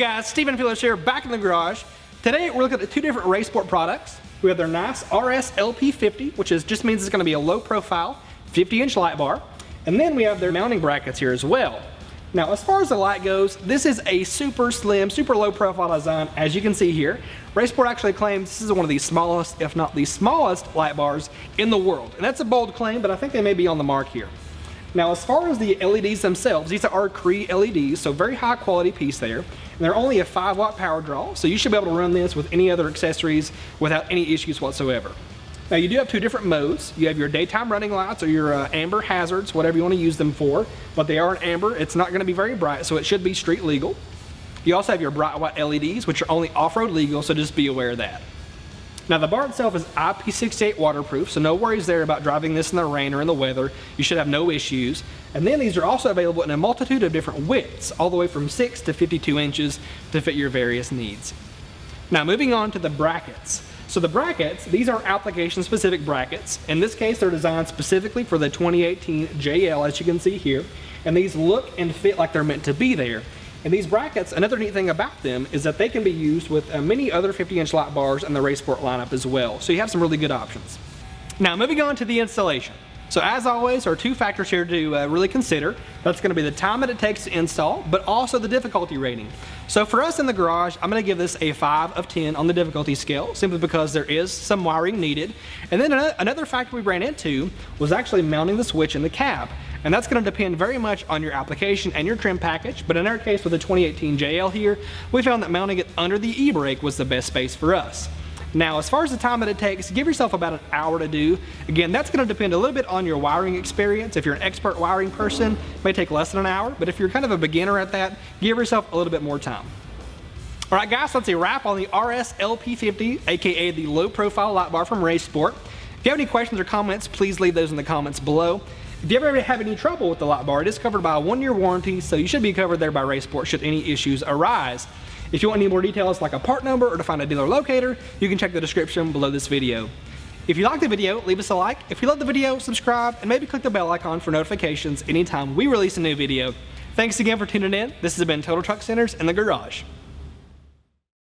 Hey guys, Stephen Phillips here, back in the garage. Today we're looking at two different race sport products. We have their nice RS LP50, which just means it's going to be a low profile 50-inch light bar. And then we have their mounting brackets here as well. Now as far as the light goes, this is a super slim, super low profile design, as you can see here. Race Sport actually claims this is one of the smallest, if not the smallest, light bars in the world. And that's a bold claim, but I think they may be on the mark here. Now as far as the LEDs themselves, these are Cree LEDs, so very high quality piece there. And they're only a 5-watt power draw, so you should be able to run this with any other accessories without any issues whatsoever. Now you do have two different modes. You have your daytime running lights or your amber hazards, whatever you want to use them for, but they are an amber. It's not going to be very bright, so it should be street legal. You also have your bright white LEDs, which are only off-road legal, so just be aware of that. Now the bar itself is IP68 waterproof, so no worries there about driving this in the rain or in the weather. You should have no issues. And then these are also available in a multitude of different widths, all the way from 6 to 52 inches to fit your various needs. Now moving on to the brackets. So the brackets, these are application specific brackets. In this case, they're designed specifically for the 2018 JL, as you can see here. And these look and fit like they're meant to be there. And these brackets, another neat thing about them is that they can be used with many other 50-inch light bars in the Race Sport lineup as well. So you have some really good options. Now moving on to the installation. So as always, there are two factors here to really consider. That's going to be the time that it takes to install, but also the difficulty rating. So for us in the garage, I'm going to give this a 5 of 10 on the difficulty scale, simply because there is some wiring needed. And then another factor we ran into was actually mounting the switch in the cab. And that's going to depend very much on your application and your trim package, but in our case with the 2018 JL here, we found that mounting it under the e-brake was the best space for us. Now as far as the time that it takes, give yourself about an hour to do. Again, that's going to depend a little bit on your wiring experience. If you're an expert wiring person, it may take less than an hour, but if you're kind of a beginner at that, give yourself a little bit more time. Alright guys, that's a wrap on the RS LP50, aka the low profile light bar from Race Sport. If you have any questions or comments, please leave those in the comments below. If you ever have any trouble with the light bar, it is covered by a 1-year warranty, so you should be covered there by Race Sport should any issues arise. If you want any more details like a part number or to find a dealer locator, you can check the description below this video. If you liked the video, leave us a like. If you love the video, subscribe and maybe click the bell icon for notifications anytime we release a new video. Thanks again for tuning in. This has been Total Truck Centers in the Garage.